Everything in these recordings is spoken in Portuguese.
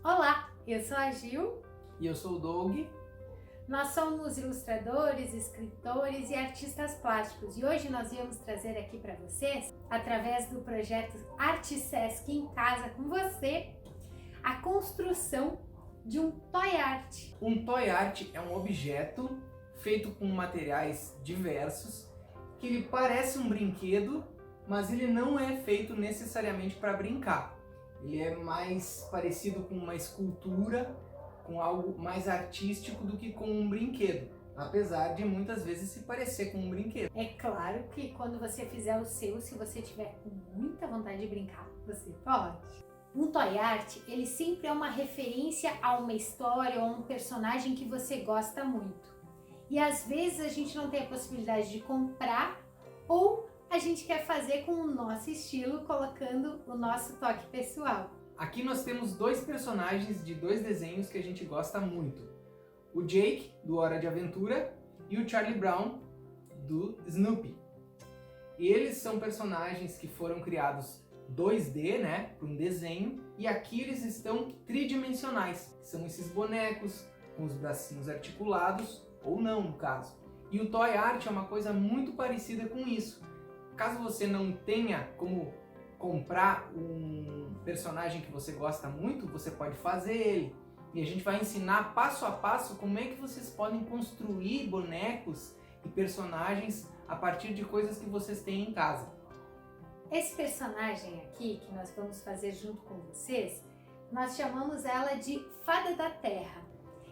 Olá, eu sou a Gil. E eu sou o Doug. Nós somos ilustradores, escritores e artistas plásticos e hoje nós viemos trazer aqui para vocês, através do projeto Arte Sesc em Casa com você, a construção de um toy art. Um toy art é um objeto feito com materiais diversos, que ele parece um brinquedo, mas ele não é feito necessariamente para brincar. Ele é mais parecido com uma escultura, com algo mais artístico do que com um brinquedo, apesar de muitas vezes se parecer com um brinquedo. É claro que quando você fizer o seu, se você tiver com muita vontade de brincar, você pode. Um toy art, ele sempre é uma referência a uma história ou a um personagem que você gosta muito. E às vezes a gente não tem a possibilidade de comprar ou a gente quer fazer com o nosso estilo, colocando o nosso toque pessoal. Aqui nós temos dois personagens de dois desenhos que a gente gosta muito. O Jake, do Hora de Aventura, e o Charlie Brown, do Snoopy. E eles são personagens que foram criados 2D, né, para um desenho, e aqui eles estão tridimensionais. São esses bonecos com os bracinhos articulados, ou não no caso. E o toy art é uma coisa muito parecida com isso. Caso você não tenha como comprar um personagem que você gosta muito, você pode fazer ele. E a gente vai ensinar passo a passo como é que vocês podem construir bonecos e personagens a partir de coisas que vocês têm em casa. Esse personagem aqui, que nós vamos fazer junto com vocês, nós chamamos ela de Fada da Terra.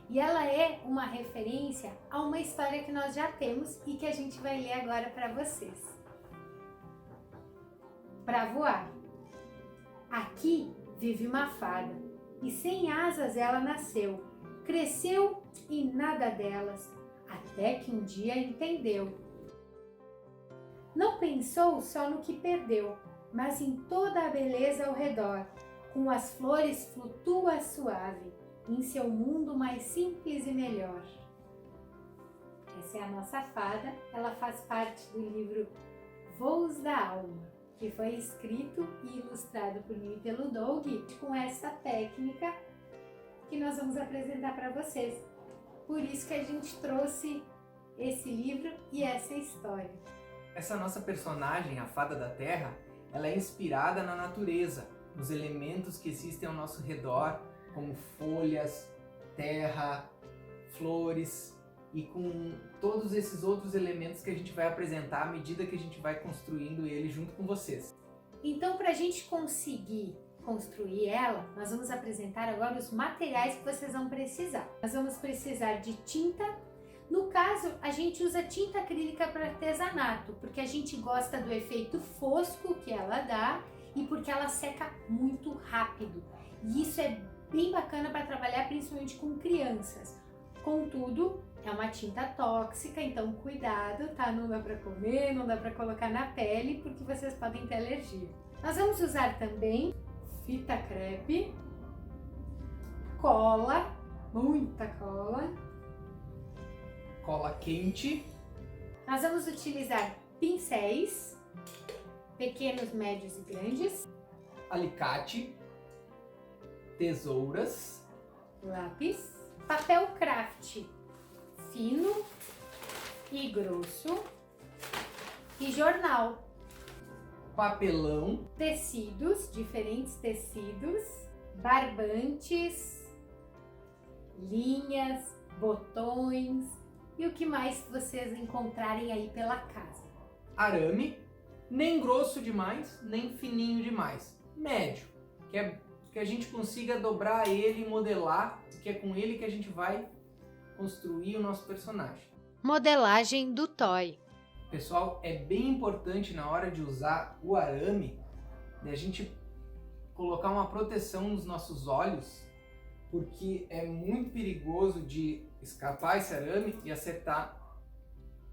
E ela é uma referência a uma história que nós já temos e que a gente vai ler agora para vocês. Para voar. Aqui vive uma fada, e sem asas ela nasceu, cresceu e nada delas, até que um dia entendeu. Não pensou só no que perdeu, mas em toda a beleza ao redor, com as flores flutua suave, em seu mundo mais simples e melhor. Essa é a nossa fada, ela faz parte do livro Voos da Alma, que foi escrito e ilustrado por mim e pelo Doug, com essa técnica que nós vamos apresentar para vocês. Por isso que a gente trouxe esse livro e essa história. Essa nossa personagem, a Fada da Terra, ela é inspirada na natureza, nos elementos que existem ao nosso redor, como folhas, terra, flores, e com todos esses outros elementos que a gente vai apresentar à medida que a gente vai construindo ele junto com vocês. Então, para a gente conseguir construir ela, nós vamos apresentar agora os materiais que vocês vão precisar. Nós vamos precisar de tinta. No caso, a gente usa tinta acrílica para artesanato, porque a gente gosta do efeito fosco que ela dá e porque ela seca muito rápido. E isso é bem bacana para trabalhar principalmente com crianças. Contudo, é uma tinta tóxica, então cuidado, tá? Não dá para comer, não dá para colocar na pele, porque vocês podem ter alergia. Nós vamos usar também fita crepe, cola, muita cola. Cola quente. Nós vamos utilizar pincéis, pequenos, médios e grandes. Alicate. Tesouras. Lápis. Papel craft fino e grosso. E jornal. Papelão. Tecidos, diferentes tecidos. Barbantes. Linhas, botões. E o que mais vocês encontrarem aí pela casa. Arame. Nem grosso demais, nem fininho demais. Médio. Que a gente consiga dobrar ele e modelar, que é com ele que a gente vai construir o nosso personagem. Modelagem do toy. Pessoal, é bem importante na hora de usar o arame, a gente colocar uma proteção nos nossos olhos, porque é muito perigoso de escapar esse arame e acertar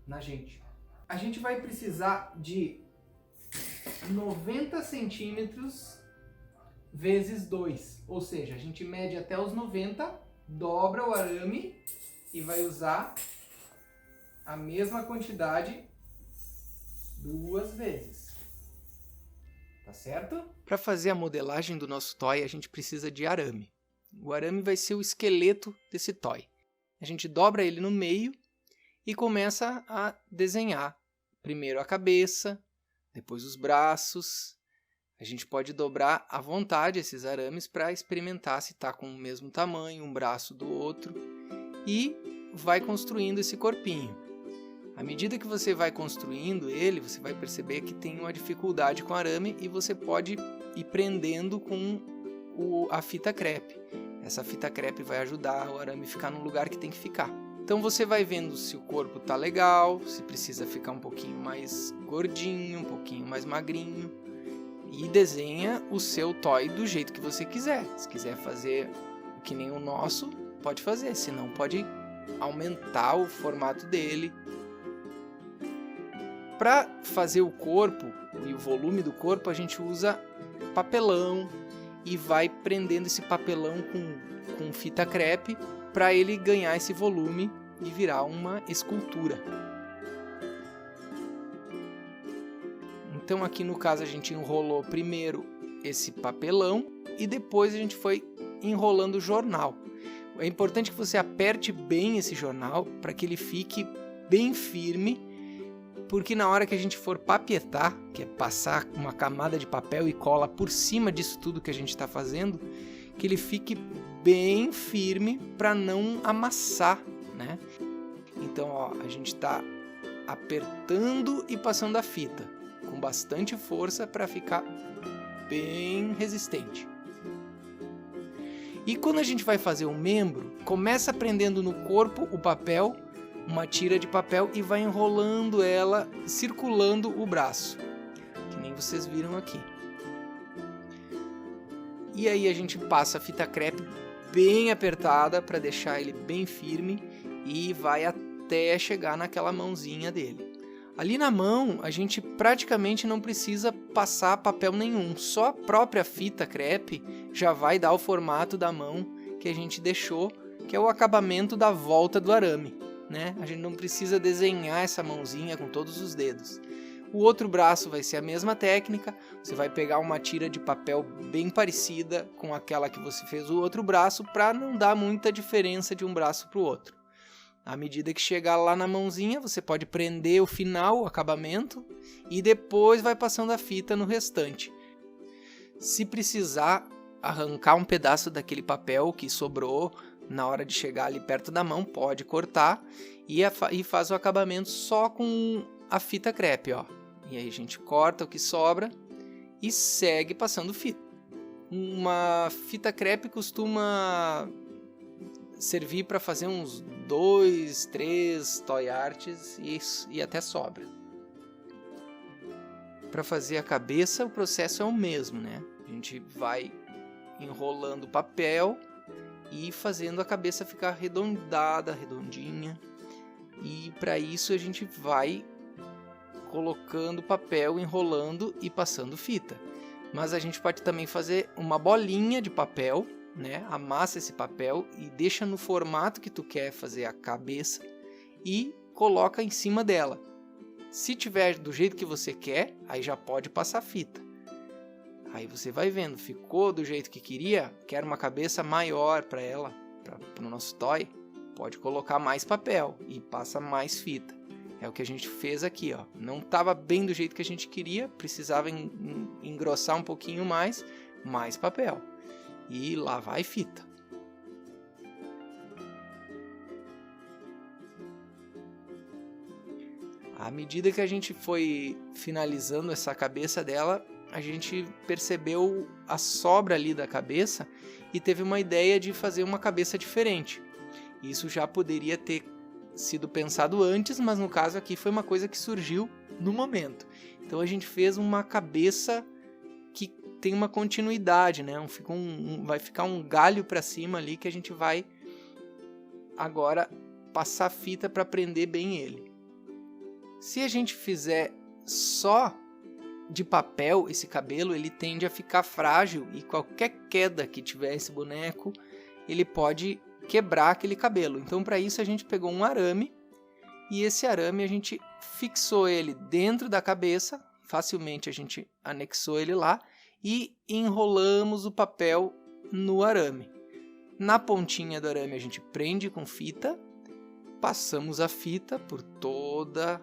na gente. A gente vai precisar de 90 centímetros vezes 2, ou seja, a gente mede até os 90, dobra o arame e vai usar a mesma quantidade 2 vezes. Tá certo? Para fazer a modelagem do nosso toy, a gente precisa de arame. O arame vai ser o esqueleto desse toy. A gente dobra ele no meio e começa a desenhar. Primeiro a cabeça, depois os braços. A gente pode dobrar à vontade esses arames para experimentar se está com o mesmo tamanho, um braço do outro. E vai construindo esse corpinho. À medida que você vai construindo ele, você vai perceber que tem uma dificuldade com o arame e você pode ir prendendo com a fita crepe. Essa fita crepe vai ajudar o arame a ficar no lugar que tem que ficar. Então você vai vendo se o corpo tá legal, se precisa ficar um pouquinho mais gordinho, um pouquinho mais magrinho. E desenha o seu toy do jeito que você quiser. Se quiser fazer que nem o nosso, pode fazer. Se não, pode aumentar o formato dele. Para fazer o corpo e o volume do corpo, a gente usa papelão e vai prendendo esse papelão com fita crepe para ele ganhar esse volume e virar uma escultura. Então aqui no caso a gente enrolou primeiro esse papelão e depois a gente foi enrolando o jornal. É importante que você aperte bem esse jornal para que ele fique bem firme, porque na hora que a gente for papietar, que é passar uma camada de papel e cola por cima disso tudo que a gente está fazendo, que ele fique bem firme para não amassar, né? Então, ó, a gente está apertando e passando a fita com bastante força para ficar bem resistente. E quando a gente vai fazer o membro, começa prendendo no corpo o papel, uma tira de papel, e vai enrolando ela, circulando o braço, que nem vocês viram aqui. E aí a gente passa a fita crepe bem apertada para deixar ele bem firme e vai até chegar naquela mãozinha dele. Ali na mão a gente praticamente não precisa passar papel nenhum, só a própria fita crepe já vai dar o formato da mão que a gente deixou, que é o acabamento da volta do arame, né? A gente não precisa desenhar essa mãozinha com todos os dedos. O outro braço vai ser a mesma técnica, você vai pegar uma tira de papel bem parecida com aquela que você fez o outro braço para não dar muita diferença de um braço para o outro. À medida que chegar lá na mãozinha, você pode prender o final, o acabamento, e depois vai passando a fita no restante. Se precisar arrancar um pedaço daquele papel que sobrou na hora de chegar ali perto da mão, pode cortar e faz o acabamento só com a fita crepe, ó. E aí a gente corta o que sobra e segue passando fita. Uma fita crepe costuma servir para fazer uns 2, 3 toy arts e até sobra. Para fazer a cabeça, o processo é o mesmo, né? A gente vai enrolando o papel e fazendo a cabeça ficar arredondada, redondinha. E para isso a gente vai colocando papel, enrolando e passando fita. Mas a gente pode também fazer uma bolinha de papel, né? Amassa esse papel e deixa no formato que tu quer fazer a cabeça e coloca em cima dela. Se tiver do jeito que você quer, aí já pode passar fita. Aí você vai vendo, ficou do jeito que queria, quer uma cabeça maior para ela, para o nosso toy, pode colocar mais papel e passa mais fita. É o que a gente fez aqui, ó. Não estava bem do jeito que a gente queria, precisava engrossar um pouquinho mais papel. E lá vai fita. À medida que a gente foi finalizando essa cabeça dela, a gente percebeu a sobra ali da cabeça e teve uma ideia de fazer uma cabeça diferente. Isso já poderia ter sido pensado antes, mas no caso aqui foi uma coisa que surgiu no momento. Então a gente fez uma cabeça que tem uma continuidade, né? Vai ficar um galho para cima ali que a gente vai agora passar fita para prender bem ele. Se a gente fizer só de papel esse cabelo, ele tende a ficar frágil e qualquer queda que tiver esse boneco, ele pode quebrar aquele cabelo. Então para isso a gente pegou um arame e esse arame a gente fixou ele dentro da cabeça, facilmente a gente anexou ele lá e enrolamos o papel no arame. Na pontinha do arame a gente prende com fita, passamos a fita por toda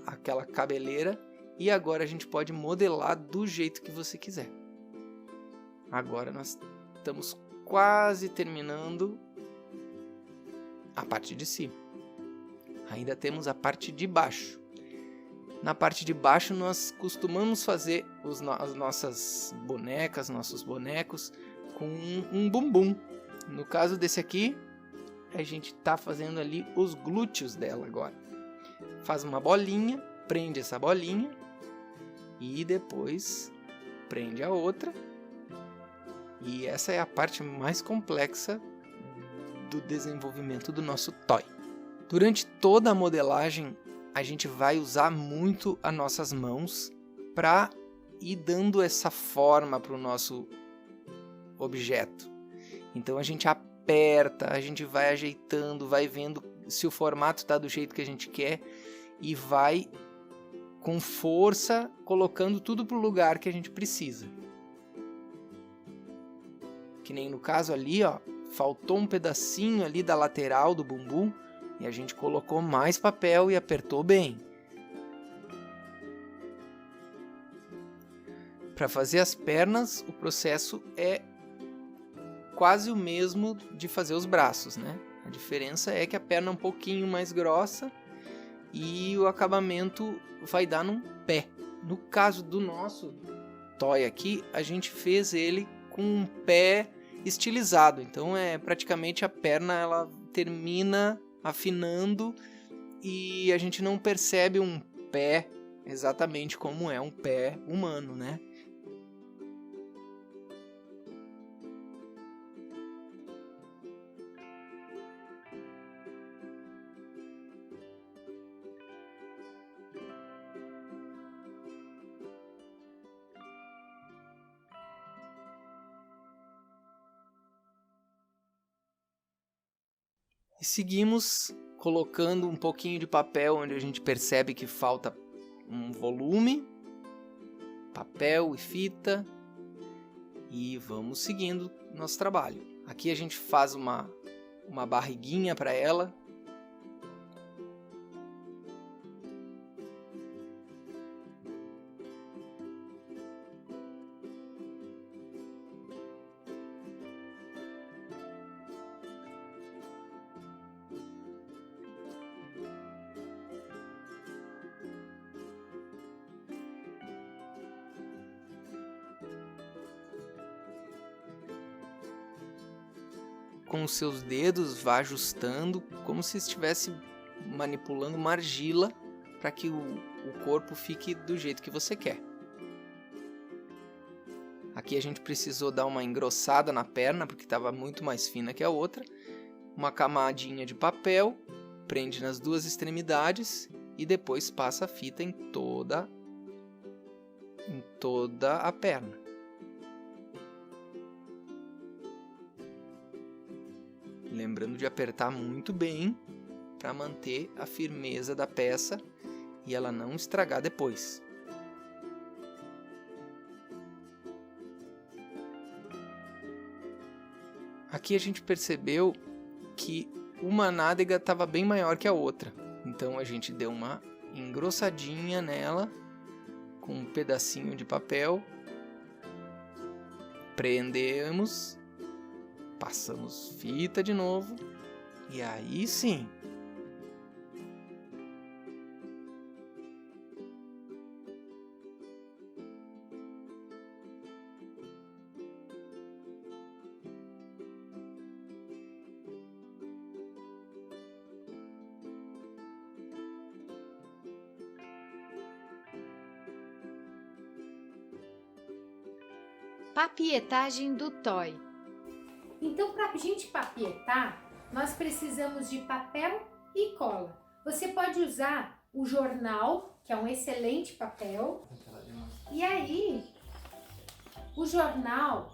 aquela cabeleira e agora a gente pode modelar do jeito que você quiser. Agora nós estamos quase terminando a parte de cima. Ainda temos a parte de baixo. Na parte de baixo nós costumamos fazer as nossas bonecas, nossos bonecos com um bumbum. No caso desse aqui, a gente está fazendo ali os glúteos dela agora. Faz uma bolinha, prende essa bolinha e depois prende a outra. E essa é a parte mais complexa do desenvolvimento do nosso toy. Durante toda a modelagem, a gente vai usar muito as nossas mãos para ir dando essa forma para o nosso objeto. Então a gente aperta, a gente vai ajeitando, vai vendo se o formato está do jeito que a gente quer e vai com força colocando tudo para o lugar que a gente precisa. Que nem no caso ali, ó, faltou um pedacinho ali da lateral do bumbum e a gente colocou mais papel e apertou bem. Para fazer as pernas, o processo é quase o mesmo de fazer os braços, né? A diferença é que a perna é um pouquinho mais grossa e o acabamento vai dar num pé. No caso do nosso toy aqui, a gente fez ele com um pé estilizado. Então praticamente a perna ela termina afinando e a gente não percebe um pé exatamente como é um pé humano, né? E seguimos colocando um pouquinho de papel onde a gente percebe que falta um volume, papel e fita, e vamos seguindo nosso trabalho. Aqui a gente faz uma barriguinha para ela. Com os seus dedos, vá ajustando como se estivesse manipulando uma argila para que o corpo fique do jeito que você quer. Aqui a gente precisou dar uma engrossada na perna porque estava muito mais fina que a outra. Uma camadinha de papel, prende nas duas extremidades e depois passa a fita em toda a perna. Lembrando de apertar muito bem para manter a firmeza da peça e ela não estragar depois. Aqui a gente percebeu que uma nádega estava bem maior que a outra, então a gente deu uma engrossadinha nela com um pedacinho de papel, prendemos, passamos fita de novo e aí sim. Papietagem do toy. Então, para a gente papietar, nós precisamos de papel e cola. Você pode usar o jornal, que é um excelente papel. E aí, o jornal,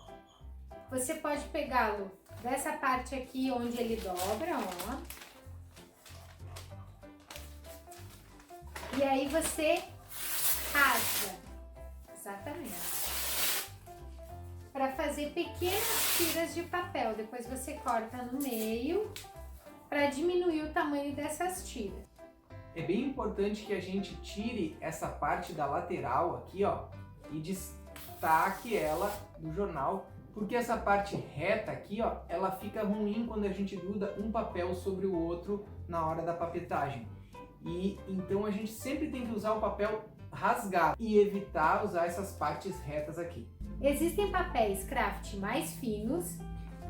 você pode pegá-lo dessa parte aqui onde ele dobra, ó. E aí você rasga. Exatamente. Para fazer fazer pequenas tiras de papel. Depois você corta no meio para diminuir o tamanho dessas tiras. É bem importante que a gente tire essa parte da lateral aqui, ó, e destaque ela do jornal, porque essa parte reta aqui, ó, ela fica ruim quando a gente gruda um papel sobre o outro na hora da papetagem. E então a gente sempre tem que usar o papel rasgado e evitar usar essas partes retas aqui. Existem papéis craft mais finos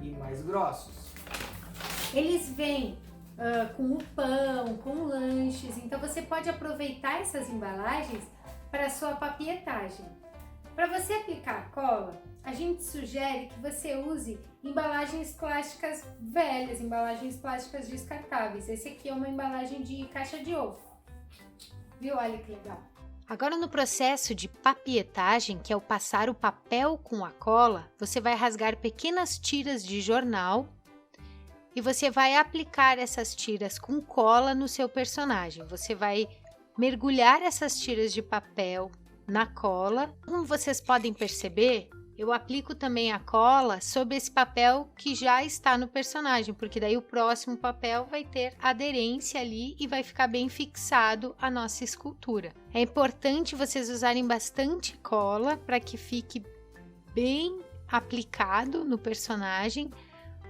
E mais grossos. Eles vêm com o pão, com lanches, então você pode aproveitar essas embalagens para sua papietagem. Para você aplicar a cola, a gente sugere que você use embalagens plásticas velhas, embalagens plásticas descartáveis. Esse aqui é uma embalagem de caixa de ovo. Viu? Olha que legal. Agora, no processo de papietagem, que é o passar o papel com a cola, você vai rasgar pequenas tiras de jornal e você vai aplicar essas tiras com cola no seu personagem. Você vai mergulhar essas tiras de papel na cola. Como vocês podem perceber, eu aplico também a cola sobre esse papel que já está no personagem, porque daí o próximo papel vai ter aderência ali e vai ficar bem fixado a nossa escultura. É importante vocês usarem bastante cola para que fique bem aplicado no personagem,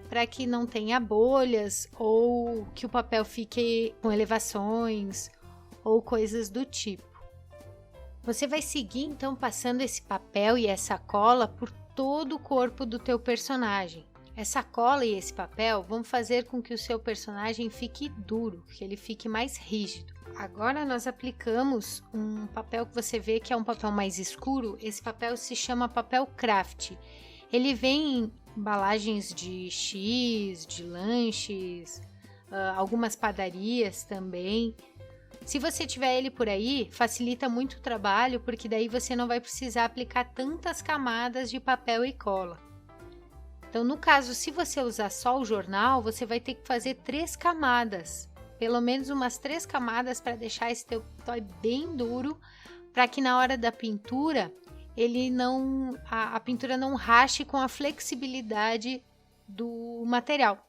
para que não tenha bolhas ou que o papel fique com elevações ou coisas do tipo. Você vai seguir então passando esse papel e essa cola por todo o corpo do teu personagem. Essa cola e esse papel vão fazer com que o seu personagem fique duro, que ele fique mais rígido. Agora nós aplicamos um papel que você vê que é um papel mais escuro. Esse papel se chama papel craft. Ele vem em embalagens de X, de lanches, algumas padarias também. Se você tiver ele por aí, facilita muito o trabalho, porque daí você não vai precisar aplicar tantas camadas de papel e cola. Então, no caso, se você usar só o jornal, você vai ter que fazer 3 camadas, pelo menos umas 3 camadas para deixar esse teu toy bem duro, para que na hora da pintura a pintura não rache com a flexibilidade do material.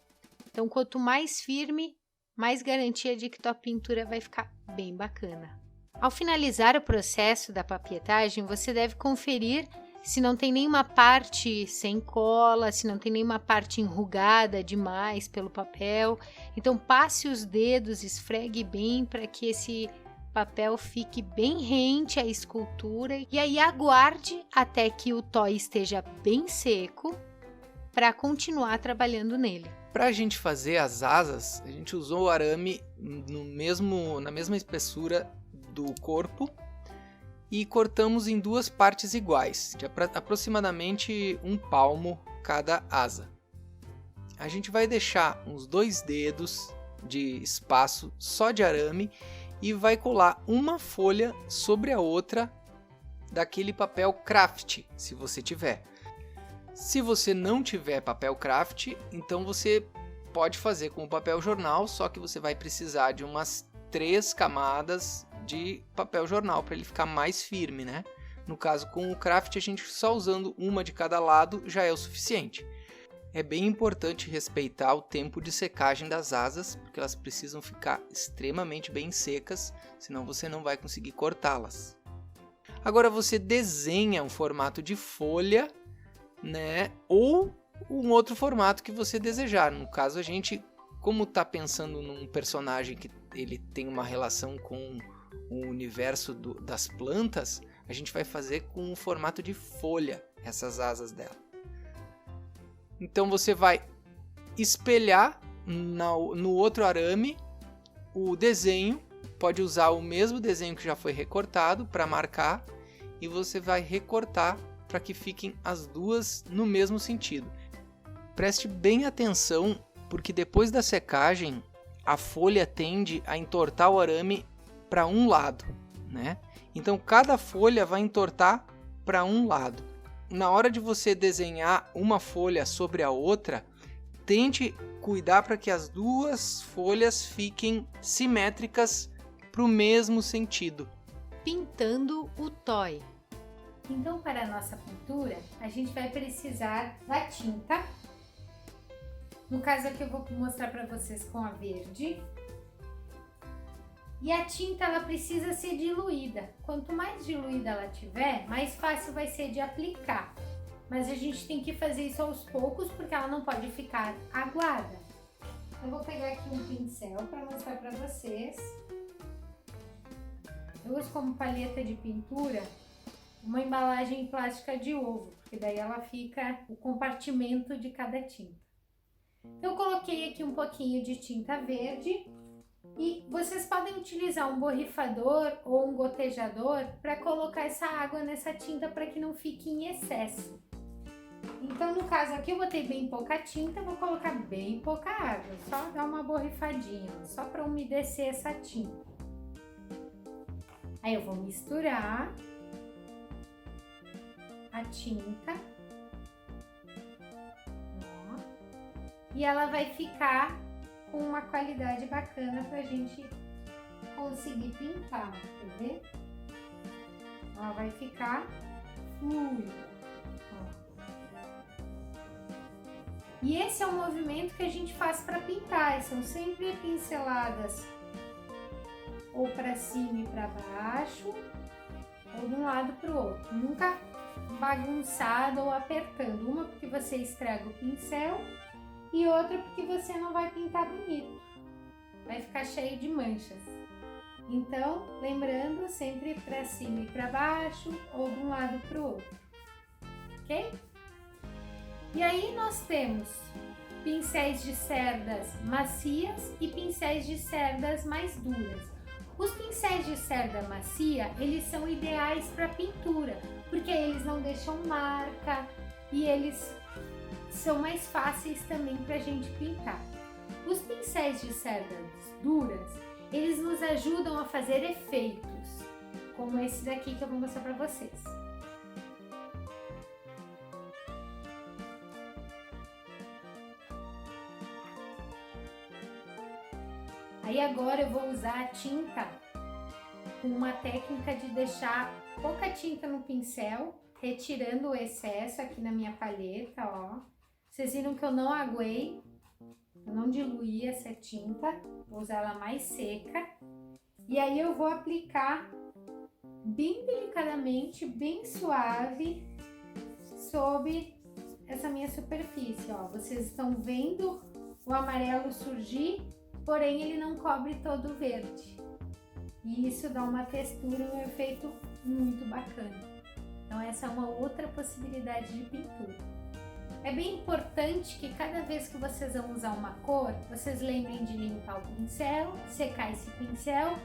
Então, quanto mais firme, mais garantia de que tua pintura vai ficar bem bacana. Ao finalizar o processo da papietagem, você deve conferir se não tem nenhuma parte sem cola, se não tem nenhuma parte enrugada demais pelo papel. Então passe os dedos, esfregue bem para que esse papel fique bem rente à escultura e aí aguarde até que o toy esteja bem seco para continuar trabalhando nele. Para a gente fazer as asas, a gente usou o arame na mesma espessura do corpo e cortamos em 2 partes iguais, de aproximadamente 1 palmo cada asa. A gente vai deixar uns 2 dedos de espaço só de arame e vai colar uma folha sobre a outra daquele papel craft, se você tiver. Se você não tiver papel craft, então você pode fazer com o papel jornal, só que você vai precisar de umas 3 camadas de papel jornal para ele ficar mais firme, né? No caso, com o craft, a gente só usando uma de cada lado já é o suficiente. É bem importante respeitar o tempo de secagem das asas, porque elas precisam ficar extremamente bem secas, senão você não vai conseguir cortá-las. Agora você desenha um formato de folha, né? Ou um outro formato que você desejar. No caso, a gente, como está pensando num personagem que ele tem uma relação com o universo das plantas, a gente vai fazer com um formato de folha essas asas dela. Então você vai espelhar no outro arame o desenho, pode usar o mesmo desenho que já foi recortado para marcar e você vai recortar para que fiquem as duas no mesmo sentido. Preste bem atenção, porque depois da secagem a folha tende a entortar o arame para um lado, né? Então cada folha vai entortar para um lado. Na hora de você desenhar uma folha sobre a outra, tente cuidar para que as 2 folhas fiquem simétricas para o mesmo sentido. Pintando o toy. Então, para a nossa pintura, a gente vai precisar da tinta. No caso aqui eu vou mostrar para vocês com a verde. E a tinta ela precisa ser diluída. Quanto mais diluída ela tiver, mais fácil vai ser de aplicar. Mas a gente tem que fazer isso aos poucos porque ela não pode ficar aguada. Eu vou pegar aqui um pincel para mostrar para vocês. Eu uso como paleta de pintura uma embalagem plástica de ovo, porque daí ela fica o compartimento de cada tinta. Eu coloquei aqui um pouquinho de tinta verde e vocês podem utilizar um borrifador ou um gotejador para colocar essa água nessa tinta para que não fique em excesso. Então, no caso aqui eu botei bem pouca tinta, vou colocar bem pouca água, só dar uma borrifadinha, só para umedecer essa tinta. Aí eu vou misturar a tinta, ó, e ela vai ficar com uma qualidade bacana pra gente conseguir pintar, quer ver? Ela vai ficar fluida. E esse é o movimento que a gente faz para pintar, são sempre pinceladas ou para cima e para baixo, ou de um lado para o outro, nunca bagunçado ou apertando, uma porque você estraga o pincel e outra porque você não vai pintar bonito, vai ficar cheio de manchas. Então, lembrando, sempre para cima e para baixo ou de um lado para o outro, ok? E aí nós temos pincéis de cerdas macias e pincéis de cerdas mais duras. Os pincéis de cerda macia, eles são ideais para pintura, porque eles não deixam marca e eles são mais fáceis também para a gente pintar. Os pincéis de cerdas duras, eles nos ajudam a fazer efeitos, como esse daqui que eu vou mostrar para vocês. Aí agora eu vou usar a tinta com uma técnica de deixar pouca tinta no pincel, retirando o excesso aqui na minha palheta, ó. Vocês viram que eu não aguei, eu não diluí essa tinta, vou usar ela mais seca. E aí eu vou aplicar bem delicadamente, bem suave, sobre essa minha superfície, ó. Vocês estão vendo o amarelo surgir, porém ele não cobre todo o verde. E isso dá uma textura e um efeito muito bacana. Então essa é uma outra possibilidade de pintura. É bem importante que cada vez que vocês vão usar uma cor, vocês lembrem de limpar o pincel, secar esse pincel,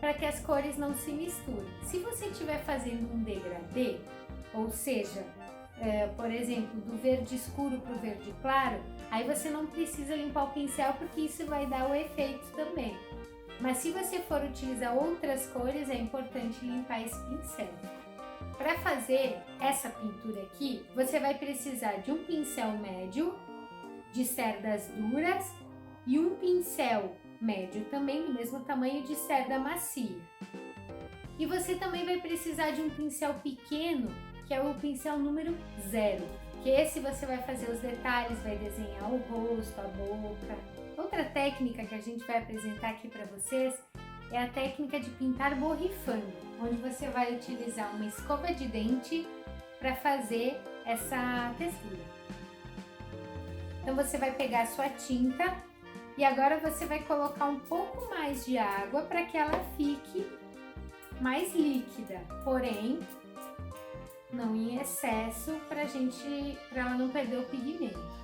para que as cores não se misturem. Se você estiver fazendo um degradê, ou seja, por exemplo, do verde escuro para o verde claro, aí você não precisa limpar o pincel porque isso vai dar o efeito também. Mas se você for utilizar outras cores, é importante limpar esse pincel. Para fazer essa pintura aqui, você vai precisar de um pincel médio, de cerdas duras e um pincel médio também do mesmo tamanho de cerda macia. E você também vai precisar de um pincel pequeno, que é o pincel número 0, que esse você vai fazer os detalhes, vai desenhar o rosto, a boca. Outra técnica que a gente vai apresentar aqui para vocês é a técnica de pintar borrifando, onde você vai utilizar uma escova de dente para fazer essa textura. Então você vai pegar a sua tinta e agora você vai colocar um pouco mais de água para que ela fique mais líquida, porém não em excesso para ela não perder o pigmento.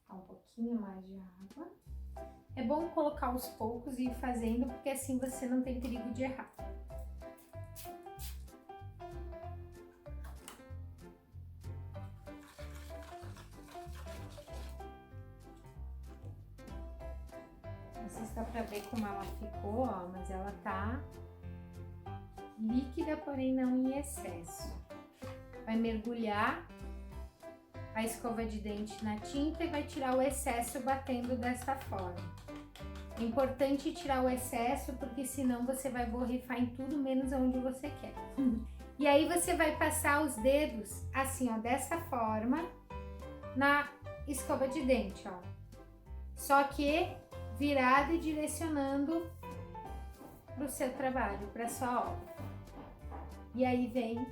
Um pouquinho mais de água. É bom colocar aos poucos e ir fazendo, porque assim você não tem perigo de errar. Não sei se dá pra ver como ela ficou, ó, mas ela tá líquida, porém não em excesso. Vai mergulhar a escova de dente na tinta e vai tirar o excesso batendo dessa forma. É importante tirar o excesso porque senão você vai borrifar em tudo menos onde você quer. E aí você vai passar os dedos assim, ó, dessa forma na escova de dente, ó. Só que virado e direcionando para o seu trabalho, para sua obra. E aí vem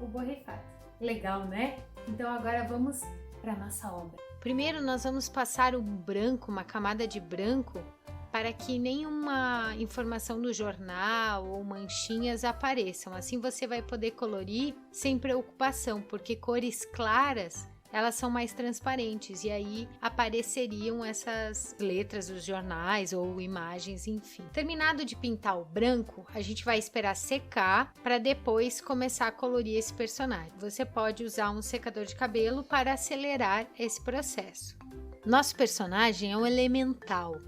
o borrifado. Legal, né? Então agora vamos para nossa obra. Primeiro nós vamos passar o branco, uma camada de branco, para que nenhuma informação no jornal ou manchinhas apareçam. Assim você vai poder colorir sem preocupação, porque cores claras elas são mais transparentes e aí apareceriam essas letras dos jornais ou imagens, enfim. Terminado de pintar o branco, a gente vai esperar secar para depois começar a colorir esse personagem. Você pode usar um secador de cabelo para acelerar esse processo. Nosso personagem é um elemental.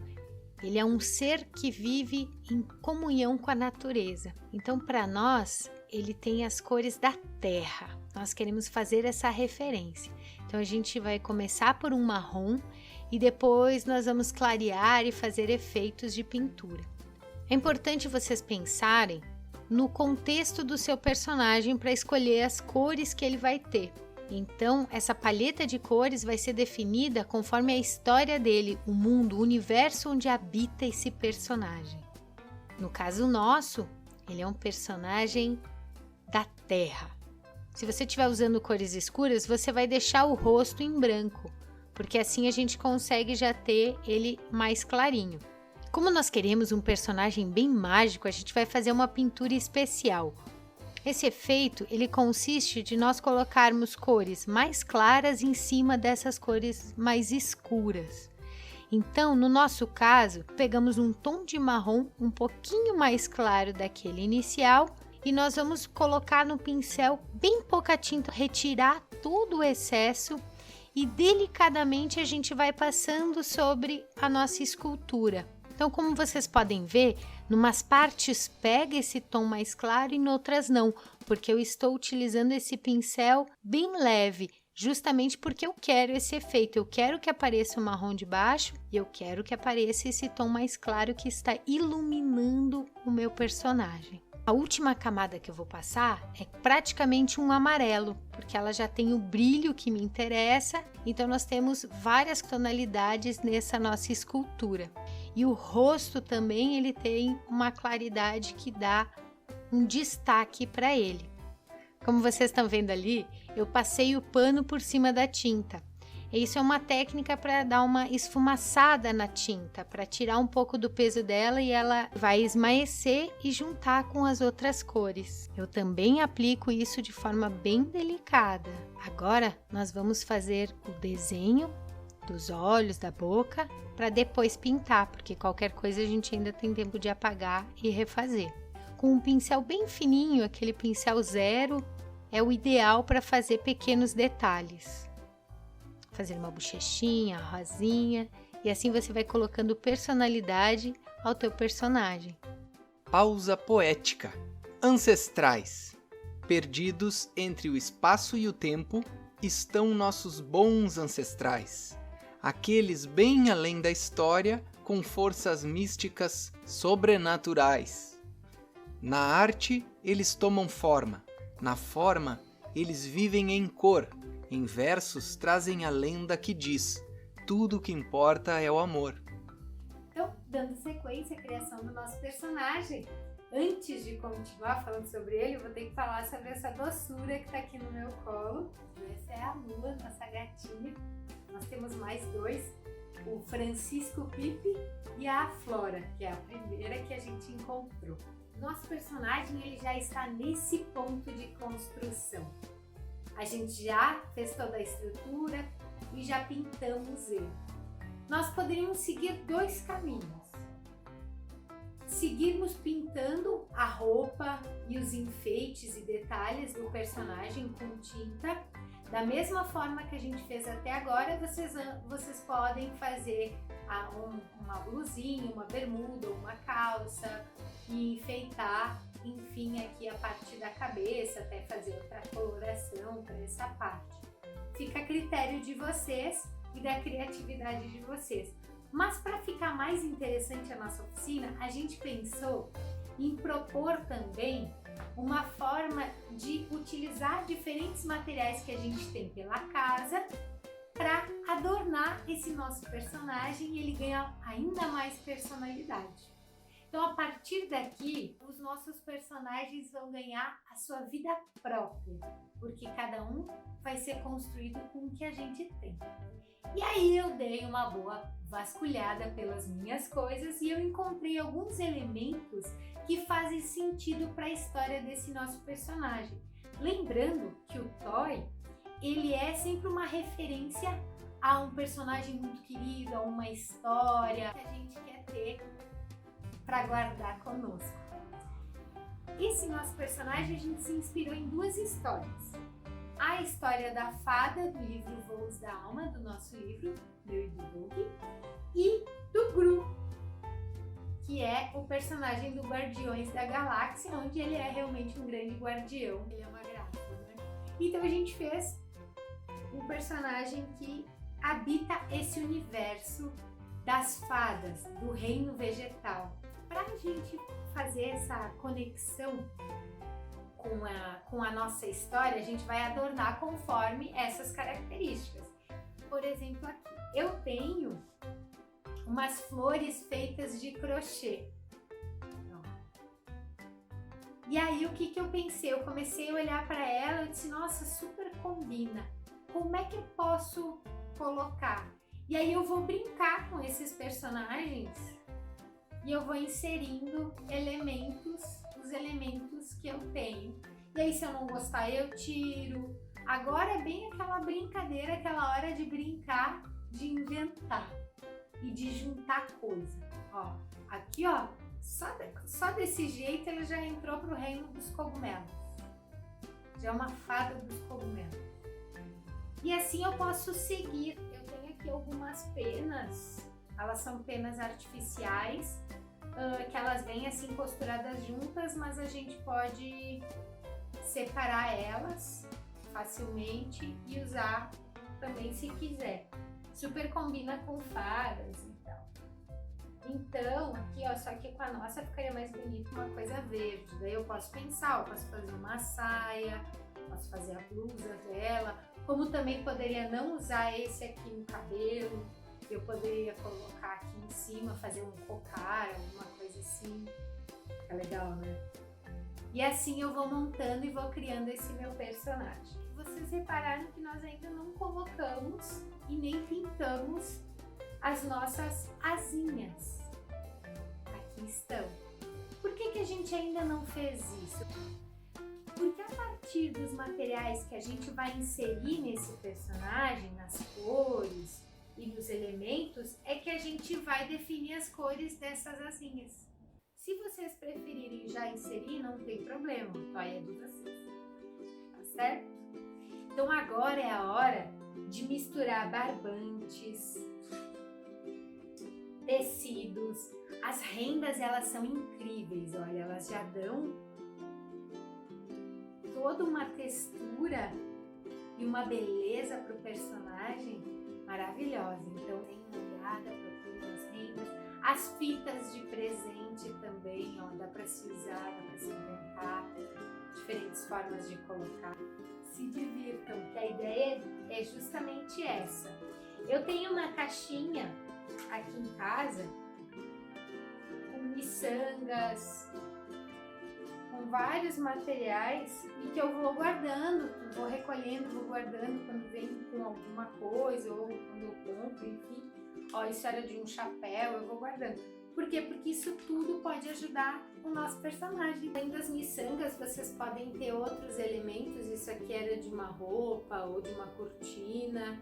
Ele é um ser que vive em comunhão com a natureza. Então, para nós, ele tem as cores da terra. Nós queremos fazer essa referência. Então, a gente vai começar por um marrom e depois nós vamos clarear e fazer efeitos de pintura. É importante vocês pensarem no contexto do seu personagem para escolher as cores que ele vai ter. Então, essa paleta de cores vai ser definida conforme a história dele, o mundo, o universo onde habita esse personagem. No caso nosso, ele é um personagem da Terra. Se você estiver usando cores escuras, você vai deixar o rosto em branco, porque assim a gente consegue já ter ele mais clarinho. Como nós queremos um personagem bem mágico, a gente vai fazer uma pintura especial. Esse efeito, ele consiste de nós colocarmos cores mais claras em cima dessas cores mais escuras. Então, no nosso caso, pegamos um tom de marrom um pouquinho mais claro daquele inicial e nós vamos colocar no pincel bem pouca tinta, retirar todo o excesso e delicadamente a gente vai passando sobre a nossa escultura. Então, como vocês podem ver, numas partes pega esse tom mais claro e em outras não, porque eu estou utilizando esse pincel bem leve, justamente porque eu quero esse efeito. Eu quero que apareça o marrom de baixo e eu quero que apareça esse tom mais claro que está iluminando o meu personagem. A última camada que eu vou passar é praticamente um amarelo, porque ela já tem o brilho que me interessa, então nós temos várias tonalidades nessa nossa escultura. E o rosto também ele tem uma claridade que dá um destaque para ele. Como vocês estão vendo ali, eu passei o pano por cima da tinta. Isso é uma técnica para dar uma esfumaçada na tinta, para tirar um pouco do peso dela e ela vai esmaecer e juntar com as outras cores. Eu também aplico isso de forma bem delicada. Agora nós vamos fazer o desenho dos olhos, da boca, para depois pintar, porque qualquer coisa a gente ainda tem tempo de apagar e refazer. Com um pincel bem fininho, aquele pincel zero, é o ideal para fazer pequenos detalhes. Fazer uma bochechinha, rosinha, e assim você vai colocando personalidade ao teu personagem. Pausa poética. Ancestrais. Perdidos entre o espaço e o tempo, estão nossos bons ancestrais. Aqueles bem além da história, com forças místicas sobrenaturais. Na arte, eles tomam forma. Na forma, eles vivem em cor. Em versos, trazem a lenda que diz: tudo o que importa é o amor. Então, dando sequência à criação do nosso personagem, antes de continuar falando sobre ele, eu vou ter que falar sobre essa doçura que está aqui no meu colo. Essa é a Lua, nossa gatinha. Nós temos mais dois, o Francisco Pipe e a Flora, que é a primeira que a gente encontrou. Nosso personagem ele já está nesse ponto de construção. A gente já fez toda a estrutura e já pintamos ele. Nós poderíamos seguir dois caminhos. Seguirmos pintando a roupa e os enfeites e detalhes do personagem com tinta. Da mesma forma que a gente fez até agora, vocês podem fazer uma blusinha, uma bermuda, uma calça e enfeitar, enfim, aqui a parte da cabeça, até fazer outra coloração para essa parte. fica a critério de vocês e da criatividade de vocês. Mas para ficar mais interessante a nossa oficina, a gente pensou em propor também uma forma de utilizar diferentes materiais que a gente tem pela casa para adornar esse nosso personagem e ele ganhar ainda mais personalidade. Então, a partir daqui, os nossos personagens vão ganhar a sua vida própria, porque cada um vai ser construído com o que a gente tem. E aí eu dei uma boa vasculhada pelas minhas coisas e eu encontrei alguns elementos que fazem sentido para a história desse nosso personagem. Lembrando que o Toy, ele é sempre uma referência a um personagem muito querido, a uma história que a gente quer ter para guardar conosco. Esse nosso personagem a gente se inspirou em duas histórias. A história da fada do livro Voos da Alma, do nosso livro, meu e do Doug, e do Gru, que é o personagem do Guardiões da Galáxia, onde ele é realmente um grande guardião. Ele é uma graça, né? Então a gente fez um personagem que habita esse universo das fadas, do reino vegetal. Para a gente fazer essa conexão com a nossa história, a gente vai adornar conforme essas características. Por exemplo, aqui eu tenho umas flores feitas de crochê. E aí o que eu pensei? Eu comecei a olhar para ela e disse, nossa, super combina. Como é que eu posso colocar? E aí eu vou brincar com esses personagens e eu vou inserindo os elementos que eu tenho. E aí se eu não gostar, eu tiro. Agora é bem aquela brincadeira, aquela hora de brincar, de inventar e de juntar coisa. Ó, aqui ó, só desse jeito ela já entrou pro reino dos cogumelos. Já é uma fada dos cogumelos. E assim eu posso seguir. Eu tenho aqui algumas penas, elas são penas artificiais, que elas vêm assim costuradas juntas, mas a gente pode separar elas facilmente e usar também se quiser. Super combina com fadas e tal. Então, aqui ó, só que com a nossa ficaria mais bonito uma coisa verde. Daí eu posso pensar, eu posso fazer uma saia, posso fazer a blusa dela, como também poderia não usar esse aqui no cabelo, eu poderia colocar aqui em cima, fazer um cocar, alguma coisa assim. Fica legal, né? E assim eu vou montando e vou criando esse meu personagem. Vocês repararam que nós ainda não colocamos e nem pintamos as nossas asinhas. Aqui estão. Por que a gente ainda não fez isso? Porque a partir dos materiais que a gente vai inserir nesse personagem, nas cores e nos elementos, é que a gente vai definir as cores dessas asinhas. Se vocês preferirem já inserir, não tem problema, o toy é de vocês, tá certo? Então agora é a hora de misturar barbantes, tecidos. As rendas, elas são incríveis, olha, elas já dão toda uma textura e uma beleza para o personagem maravilhosa. Então, tem uma olhada, procura as rendas. As fitas de presente também, ó, dá para se usar, dá para se inventar, diferentes formas de colocar. Se divirtam, que a ideia é justamente essa. Eu tenho uma caixinha aqui em casa com miçangas, com vários materiais e que eu vou guardando, vou recolhendo, vou guardando quando vem com alguma coisa ou quando eu compro, enfim. Ó, isso era de um chapéu, eu vou guardando. Por quê? Porque isso tudo pode ajudar o nosso personagem. Além das miçangas, vocês podem ter outros elementos. Isso aqui era de uma roupa ou de uma cortina.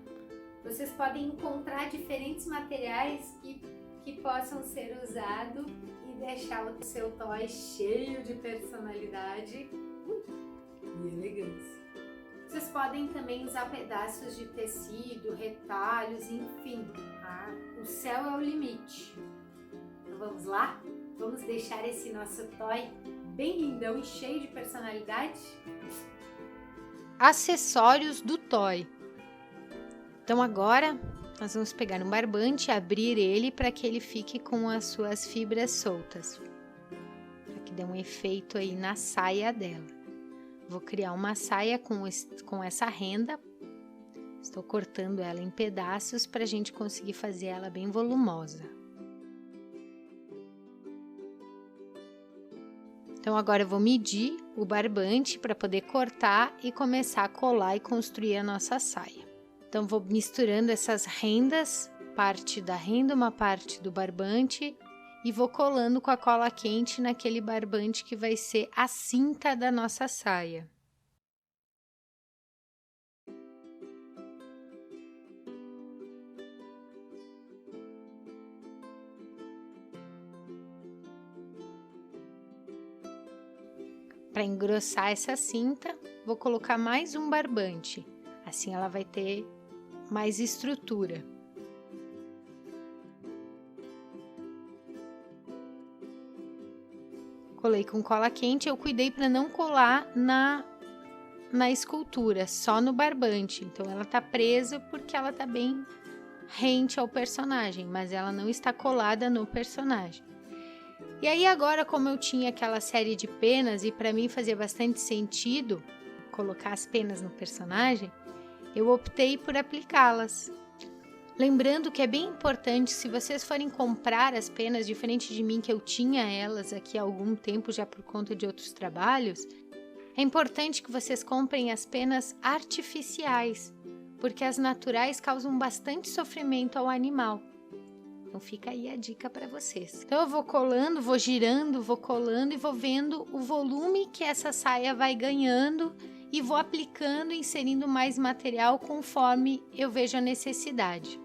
Vocês podem encontrar diferentes materiais que possam ser usados e deixar o seu toy cheio de personalidade e elegância. Vocês podem também usar pedaços de tecido, retalhos, enfim, tá? O céu é o limite. Então vamos lá? Vamos deixar esse nosso toy bem lindão e cheio de personalidade? Acessórios do toy. Então agora nós vamos pegar um barbante e abrir ele para que ele fique com as suas fibras soltas, para que dê um efeito aí na saia dela. Vou criar uma saia com essa renda. Estou cortando ela em pedaços para a gente conseguir fazer ela bem volumosa. Então agora eu vou medir o barbante para poder cortar e começar a colar e construir a nossa saia. Então vou misturando essas rendas, parte da renda, uma parte do barbante, e vou colando com a cola quente naquele barbante que vai ser a cinta da nossa saia. Para engrossar essa cinta, vou colocar mais um barbante, assim ela vai ter mais estrutura. Colei com cola quente, eu cuidei para não colar na escultura, só no barbante. Então ela tá presa porque ela tá bem rente ao personagem, mas ela não está colada no personagem. E aí agora, como eu tinha aquela série de penas e para mim fazia bastante sentido colocar as penas no personagem, eu optei por aplicá-las. Lembrando que é bem importante, se vocês forem comprar as penas, diferente de mim que eu tinha elas aqui há algum tempo já por conta de outros trabalhos, é importante que vocês comprem as penas artificiais, porque as naturais causam bastante sofrimento ao animal. Então fica aí a dica para vocês. Então eu vou colando, vou girando, vou colando e vou vendo o volume que essa saia vai ganhando e vou aplicando, inserindo mais material conforme eu vejo a necessidade.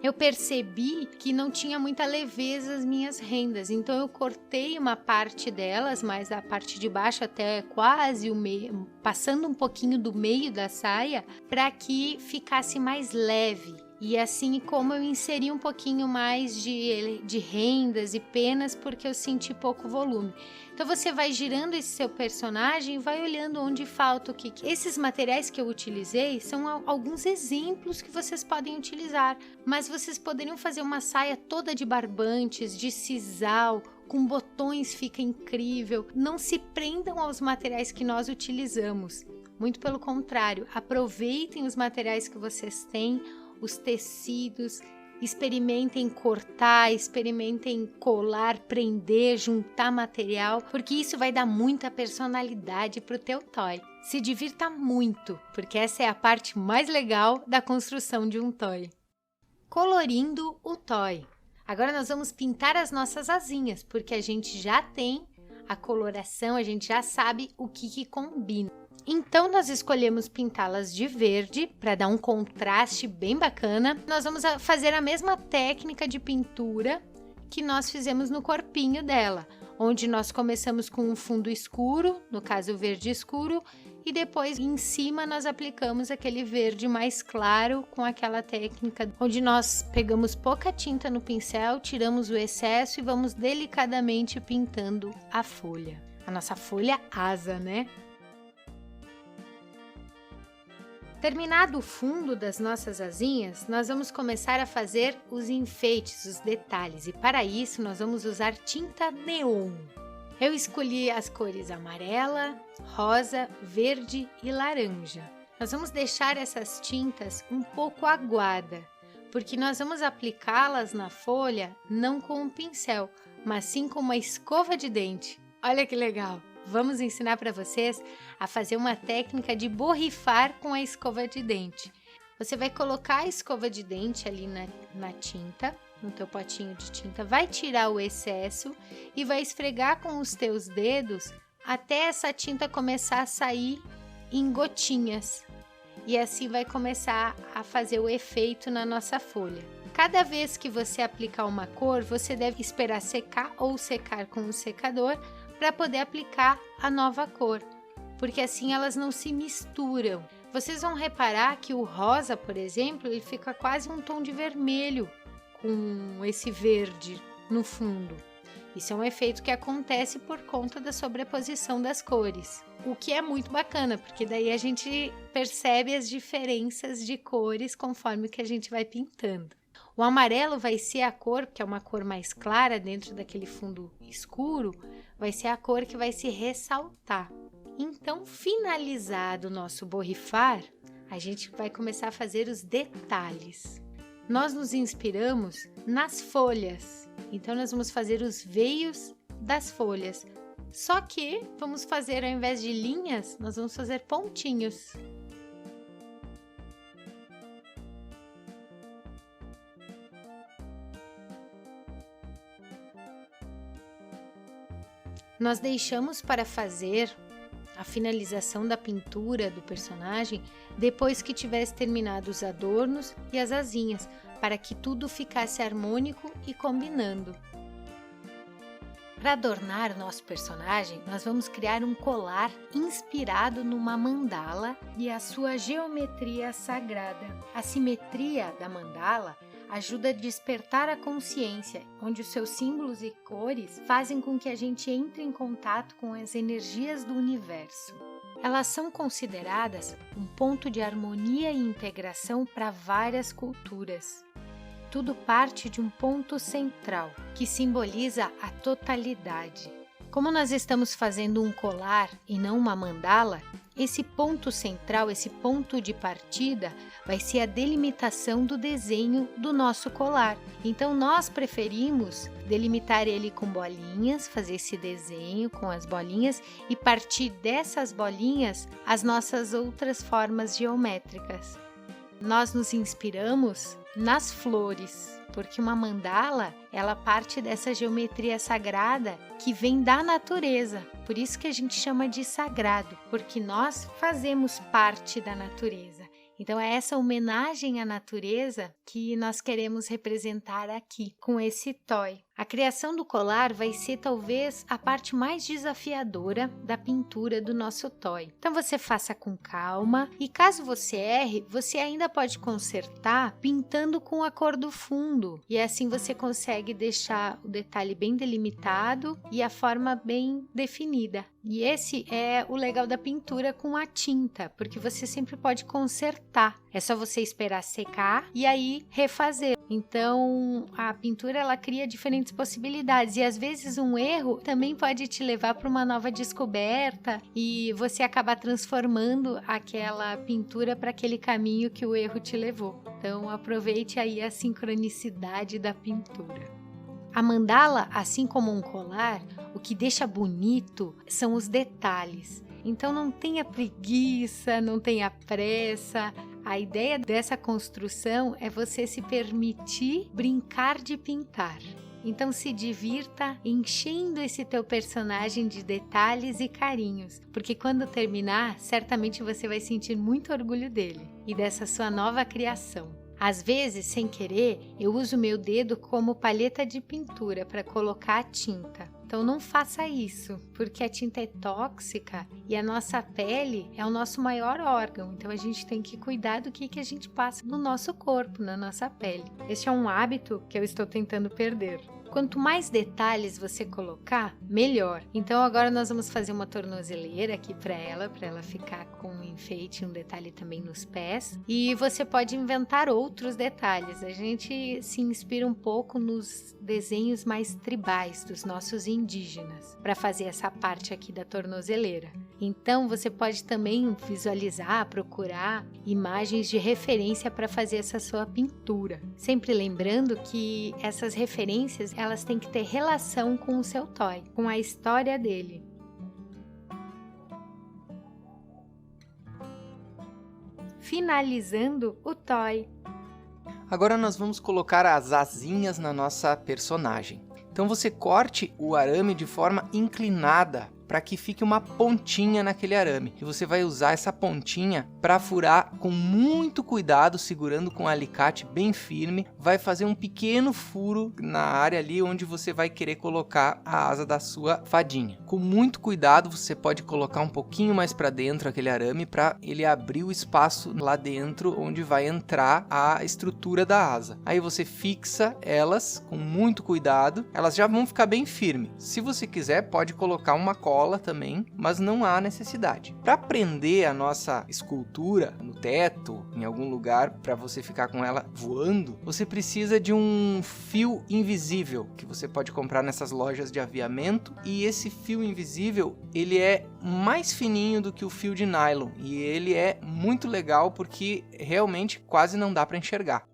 Eu percebi que não tinha muita leveza as minhas rendas, então eu cortei uma parte delas, mas a parte de baixo até quase o meio, passando um pouquinho do meio da saia, para que ficasse mais leve. E assim como eu inseri um pouquinho mais de rendas e penas, porque eu senti pouco volume. Então você vai girando esse seu personagem e vai olhando onde falta o que. Esses materiais que eu utilizei são alguns exemplos que vocês podem utilizar, mas vocês poderiam fazer uma saia toda de barbantes, de sisal, com botões, fica incrível. Não se prendam aos materiais que nós utilizamos. Muito pelo contrário, aproveitem os materiais que vocês têm, os tecidos, experimentem cortar, experimentem colar, prender, juntar material, porque isso vai dar muita personalidade para o teu toy. Se divirta muito, porque essa é a parte mais legal da construção de um toy. Colorindo o toy. Agora nós vamos pintar as nossas asinhas, porque a gente já tem a coloração, a gente já sabe o que combina. Então, nós escolhemos pintá-las de verde para dar um contraste bem bacana. Nós vamos fazer a mesma técnica de pintura que nós fizemos no corpinho dela, onde nós começamos com um fundo escuro, no caso o verde escuro, e depois em cima nós aplicamos aquele verde mais claro com aquela técnica onde nós pegamos pouca tinta no pincel, tiramos o excesso e vamos delicadamente pintando a folha. A nossa folha asa, né? Terminado o fundo das nossas asinhas, nós vamos começar a fazer os enfeites, os detalhes, e para isso nós vamos usar tinta neon. Eu escolhi as cores amarela, rosa, verde e laranja. Nós vamos deixar essas tintas um pouco aguada, porque nós vamos aplicá-las na folha não com um pincel, mas sim com uma escova de dente. Olha que legal! Vamos ensinar para vocês a fazer uma técnica de borrifar com a escova de dente. Você vai colocar a escova de dente ali na tinta, no teu potinho de tinta, vai tirar o excesso e vai esfregar com os teus dedos até essa tinta começar a sair em gotinhas. E assim vai começar a fazer o efeito na nossa folha. Cada vez que você aplicar uma cor, você deve esperar secar ou secar com o secador para poder aplicar a nova cor, porque assim elas não se misturam. Vocês vão reparar que o rosa, por exemplo, ele fica quase um tom de vermelho com esse verde no fundo. Isso é um efeito que acontece por conta da sobreposição das cores. o que é muito bacana, porque daí a gente percebe as diferenças de cores conforme que a gente vai pintando. O amarelo vai ser a cor, que é uma cor mais clara dentro daquele fundo escuro, vai ser a cor que vai se ressaltar. Então, finalizado o nosso borrifar, a gente vai começar a fazer os detalhes. Nós nos inspiramos nas folhas, então nós vamos fazer os veios das folhas. Só que vamos fazer, ao invés de linhas, nós vamos fazer pontinhos. Nós deixamos para fazer a finalização da pintura do personagem depois que tivesse terminado os adornos e as asinhas, para que tudo ficasse harmônico e combinando. Para adornar o nosso personagem, nós vamos criar um colar inspirado numa mandala e a sua geometria sagrada. A simetria da mandala ajuda a despertar a consciência, onde os seus símbolos e cores fazem com que a gente entre em contato com as energias do universo. Elas são consideradas um ponto de harmonia e integração para várias culturas. Tudo parte de um ponto central, que simboliza a totalidade. Como nós estamos fazendo um colar e não uma mandala, esse ponto central, esse ponto de partida, vai ser a delimitação do desenho do nosso colar. Então, nós preferimos delimitar ele com bolinhas, fazer esse desenho com as bolinhas e partir dessas bolinhas as nossas outras formas geométricas. Nós nos inspiramos nas flores, porque uma mandala, ela parte dessa geometria sagrada que vem da natureza. Por isso que a gente chama de sagrado, porque nós fazemos parte da natureza. Então é essa homenagem à natureza que nós queremos representar aqui com esse toy. A criação do colar vai ser talvez a parte mais desafiadora da pintura do nosso toy. Então você faça com calma e caso você erre, você ainda pode consertar pintando com a cor do fundo. E assim você consegue deixar o detalhe bem delimitado e a forma bem definida. E esse é o legal da pintura com a tinta, porque você sempre pode consertar. É só você esperar secar e aí refazer. Então, a pintura ela cria diferentes possibilidades e às vezes um erro também pode te levar para uma nova descoberta e você acabar transformando aquela pintura para aquele caminho que o erro te levou. Então, aproveite aí a sincronicidade da pintura. A mandala, assim como um colar, o que deixa bonito são os detalhes. Então não tenha preguiça, não tenha pressa. A ideia dessa construção é você se permitir brincar de pintar. Então se divirta enchendo esse teu personagem de detalhes e carinhos, porque quando terminar, certamente você vai sentir muito orgulho dele e dessa sua nova criação. Às vezes, sem querer, eu uso meu dedo como paleta de pintura para colocar a tinta. Então não faça isso, porque a tinta é tóxica e a nossa pele é o nosso maior órgão. Então a gente tem que cuidar do que a gente passa no nosso corpo, na nossa pele. Este é um hábito que eu estou tentando perder. Quanto mais detalhes você colocar, melhor. Então agora nós vamos fazer uma tornozeleira aqui para ela ficar com um enfeite, um detalhe também nos pés. E você pode inventar outros detalhes. A gente se inspira um pouco nos desenhos mais tribais dos nossos indígenas para fazer essa parte aqui da tornozeleira. Então você pode também visualizar, procurar imagens de referência para fazer essa sua pintura. Sempre lembrando que essas referências elas têm que ter relação com o seu toy, com a história dele. Finalizando o toy. Agora nós vamos colocar as asinhas na nossa personagem. Então você corte o arame de forma inclinada para que fique uma pontinha naquele arame. E você vai usar essa pontinha para furar com muito cuidado, segurando com um alicate bem firme. Vai fazer um pequeno furo na área ali onde você vai querer colocar a asa da sua fadinha. Com muito cuidado, você pode colocar um pouquinho mais para dentro aquele arame para ele abrir o espaço lá dentro onde vai entrar a estrutura da asa. Aí você fixa elas com muito cuidado. Elas já vão ficar bem firmes. Se você quiser, pode colocar uma cola cola também, mas não há necessidade. Para prender a nossa escultura no teto, em algum lugar, para você ficar com ela voando, você precisa de um fio invisível que você pode comprar nessas lojas de aviamento, e esse fio invisível, ele é mais fininho do que o fio de nylon e ele é muito legal porque realmente quase não dá para enxergar.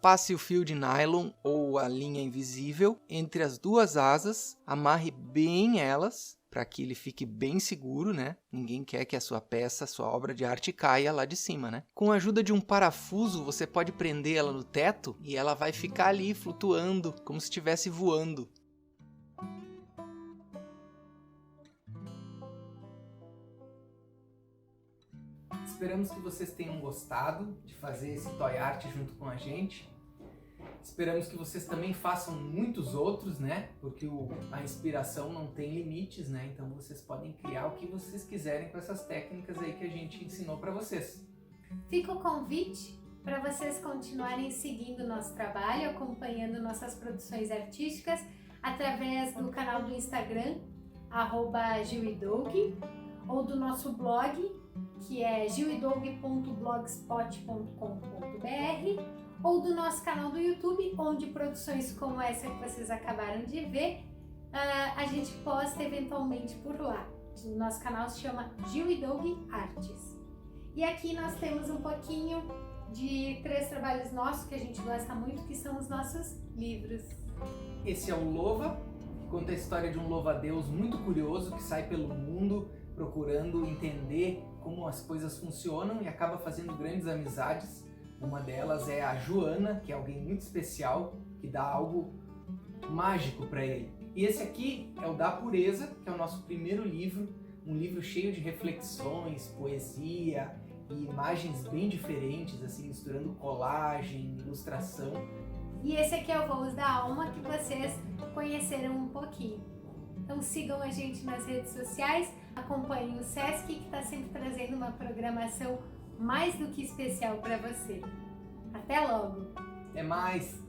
Passe o fio de nylon ou a linha invisível entre as duas asas, amarre bem elas para que ele fique bem seguro, né? Ninguém quer que a sua peça, sua obra de arte caia lá de cima, né? Com a ajuda de um parafuso, você pode prender ela no teto e ela vai ficar ali flutuando, como se estivesse voando. Esperamos que vocês tenham gostado de fazer esse toy art junto com a gente. Esperamos que vocês também façam muitos outros, né? Porque a inspiração não tem limites, né? Então vocês podem criar o que vocês quiserem com essas técnicas aí que a gente ensinou para vocês. Fica o convite para vocês continuarem seguindo o nosso trabalho, acompanhando nossas produções artísticas através do canal do Instagram, @gilidog, ou do nosso blog, que é gilidog.blogspot.com.br, ou do nosso canal do YouTube, onde produções como essa que vocês acabaram de ver, a gente posta eventualmente por lá. O nosso canal se chama Gil e Doug Artes. E aqui nós temos um pouquinho de 3 trabalhos nossos que a gente gosta muito, que são os nossos livros. Esse é o Louva, que conta a história de um louva-a-Deus muito curioso que sai pelo mundo procurando entender como as coisas funcionam e acaba fazendo grandes amizades. Uma delas é a Joana, que é alguém muito especial, que dá algo mágico para ele. E esse aqui é o Da Pureza, que é o nosso primeiro livro, um livro cheio de reflexões, poesia e imagens bem diferentes, assim, misturando colagem, ilustração. E esse aqui é o Voos da Alma, que vocês conheceram um pouquinho. Então sigam a gente nas redes sociais, acompanhem o Sesc, que está sempre trazendo uma programação mais do que especial para você. Até logo! Até mais!